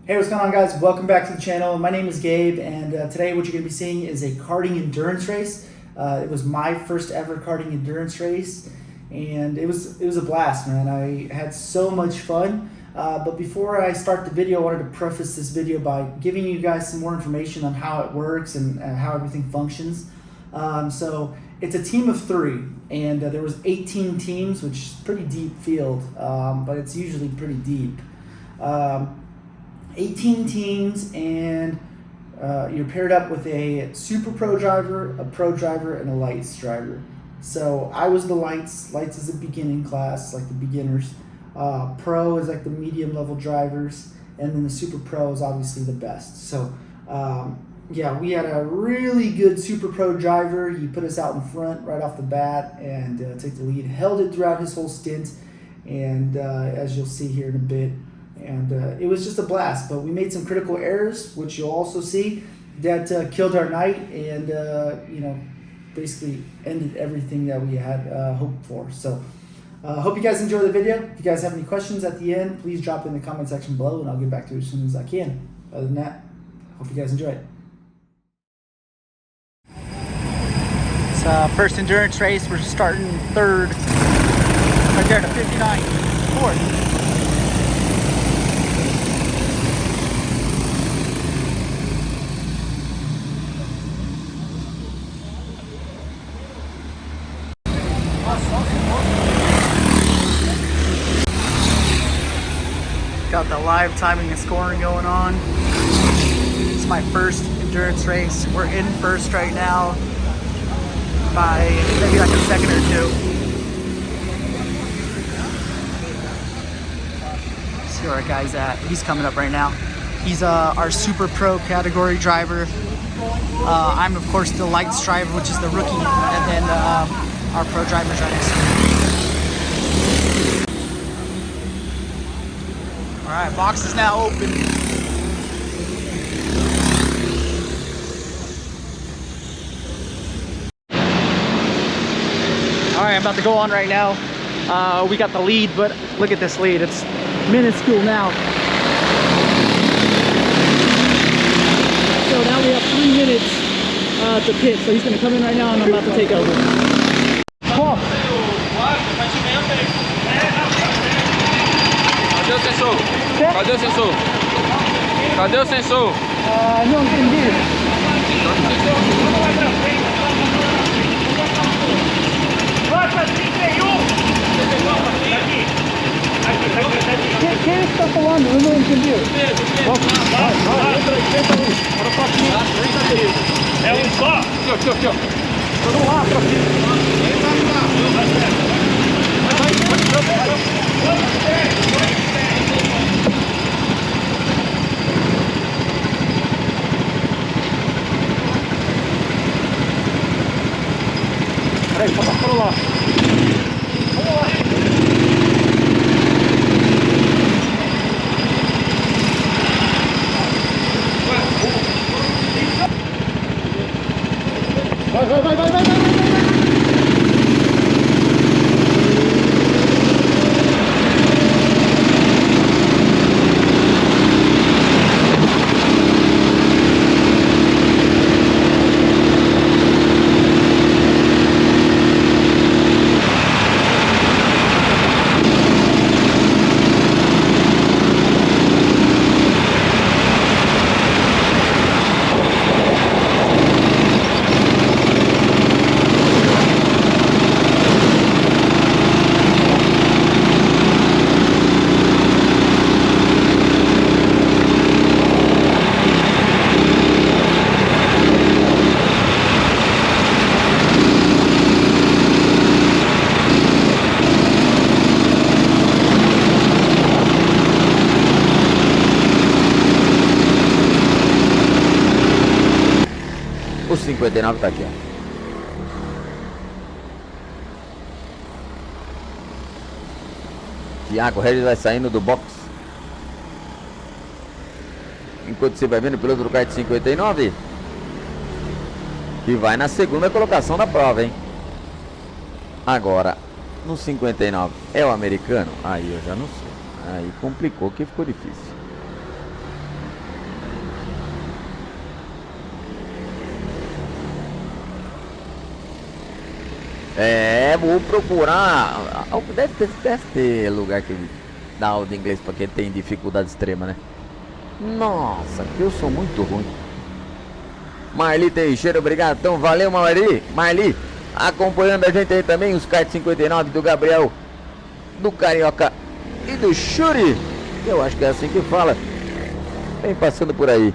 Hey, what's going on, guys? Welcome back to the channel. My name is Gabe, and today what you're going to be seeing is a karting endurance race. It was my first ever karting endurance race, and it was a blast, man. I had so much fun. But before I start the video, I wanted to preface this video by giving you guys some more information on how it works and how everything functions. So it's a team of 3, and there was 18 teams, which is a pretty deep field, but it's usually pretty deep. 18 teams, and you're paired up with a super pro driver, a pro driver, and a lights driver. So I was the lights. Lights is the beginning class, like the beginners. Pro is like the medium level drivers, and then the super pro is obviously the best. So yeah, we had a really good super pro driver. He put us out in front right off the bat and took the lead, held it throughout his whole stint, and as you'll see here in a bit. And it was just a blast, but we made some critical errors, which you'll also see, that killed our night and, you know, basically ended everything that we had hoped for. So hope you guys enjoy the video. If you guys have any questions at the end, please drop in the comment section below and I'll get back to you as soon as I can. Other than that, hope you guys enjoy it. It's first endurance race. We're starting 3rd, right there to 59, 4th. Got the live timing and scoring going on. It's my first endurance race. We're in first right now by maybe like a second or 2. See where our guy's at. He's coming up right now. He's our super pro category driver. I'm of course the lights driver, which is the rookie, and then our pro driver's right next to me. Alright, box is now open. Alright, I'm about to go on right now. We got the lead, but look at this lead. It's minuscule now. So now we have 3 minutes to pit. So he's going to come in right now and I'm about to take over. Come on. Cadê o sensor? Cadê o sensor? Cadê o sensor? Não entendi. Nota 31! Quem é que está falando? Eu não entendi. É um só? Aqui, ó. Vamos lá, pra Peraí, só passou lá. Vamos lá. Vai. O 59 tá aqui, ó. Tiago Regis vai saindo do box. Enquanto você vai vendo o piloto do kart 59, que vai na segunda colocação da prova, hein? Agora, no 59, é o americano? Aí eu já não sei. Aí complicou que ficou difícil. É, vou procurar. Deve ter lugar que dá aula de inglês pra quem tem dificuldade extrema, né? Nossa, que eu sou muito ruim. Marli Teixeira, obrigado. Então, valeu, Marli. Marli, acompanhando a gente aí também, os kart 59 do Gabriel, do Carioca e do Shuri. Eu acho que é assim que fala. Vem passando por aí.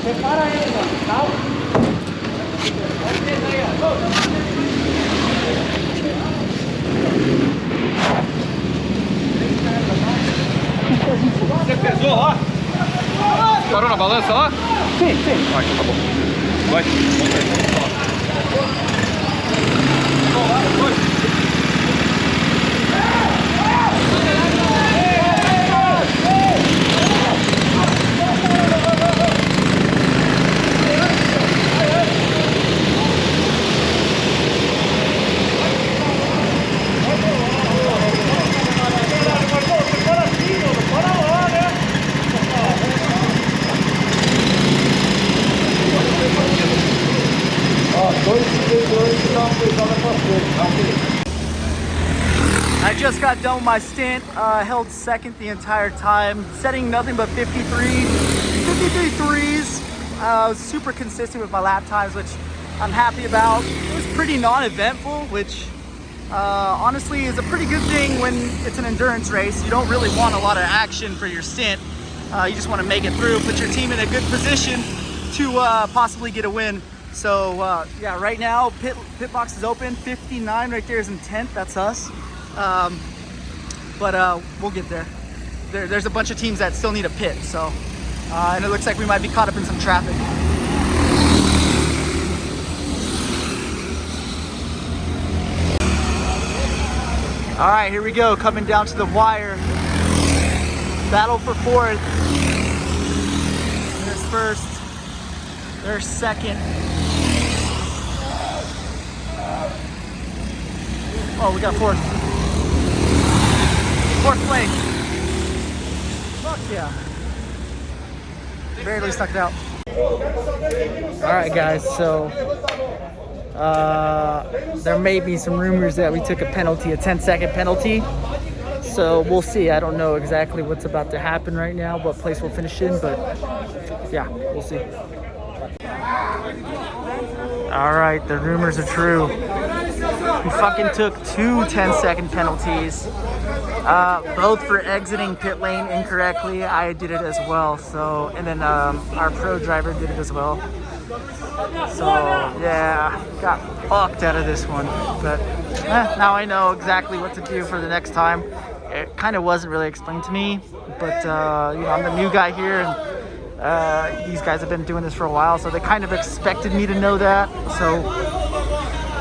Prepara aí, mano. Calma. Você pesou lá? Parou na balança lá? Sim, sim. Vai, tá bom. Vai. I just got done with my stint. Held second the entire time, setting nothing but 53 threes. Was super consistent with my lap times, which I'm happy about. It was pretty non-eventful, which honestly is a pretty good thing when it's an endurance race. You don't really want a lot of action for your stint. You just want to make it through, put your team in a good position to possibly get a win. So yeah, right now pit box is open. 59 right there is in 10th. That's us. But we'll get there. There's a bunch of teams that still need a pit. So and it looks like we might be caught up in some traffic. All right, here we go. Coming down to the wire. Battle for fourth. There's first. There's second. Oh, we got fourth. Fourth place. Fuck yeah. Barely stuck it out. All right, guys. So there may be some rumors that we took a penalty, a 10-second penalty. So we'll see. I don't know exactly what's about to happen right now, what place we'll finish in, but yeah, we'll see. All right, the rumors are true. We fucking took two 10-second penalties, both for exiting pit lane incorrectly. I did it as well. So, and then our pro driver did it as well. So yeah, got fucked out of this one. But now I know exactly what to do for the next time. It kind of wasn't really explained to me, but you know, I'm the new guy here, and these guys have been doing this for a while, so they kind of expected me to know that. So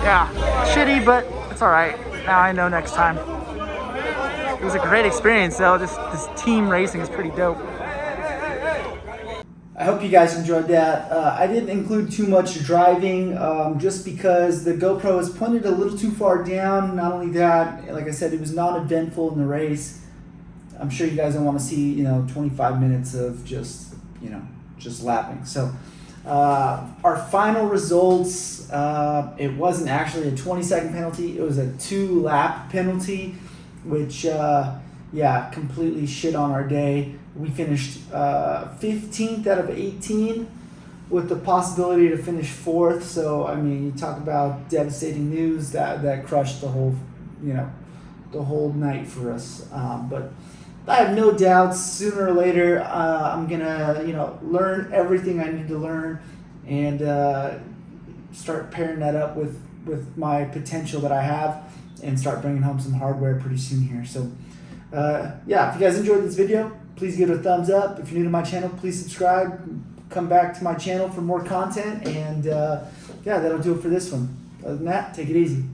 yeah, shitty, but it's all right. Now I know next time. It was a great experience, though. This team racing is pretty dope. I hope you guys enjoyed that. I didn't include too much driving just because the GoPro is pointed a little too far down. Not only that, like I said, it was non-eventful in the race. I'm sure you guys don't want to see, 25 minutes of just lapping. So our final results, it wasn't actually a 20-second penalty. It was a 2-lap penalty, which, completely shit on our day. We finished 15th out of 18 with the possibility to finish 4th. So, I mean, you talk about devastating news that crushed the whole night for us. But I have no doubts sooner or later I'm going to, learn everything I need to learn and start pairing that up with my potential that I have. and start bringing home some hardware pretty soon here. So yeah, if you guys enjoyed this video, please give it a thumbs up. If you're new to my channel, please subscribe. Come back to my channel for more content, and yeah, that'll do it for this one. Other than that, take it easy.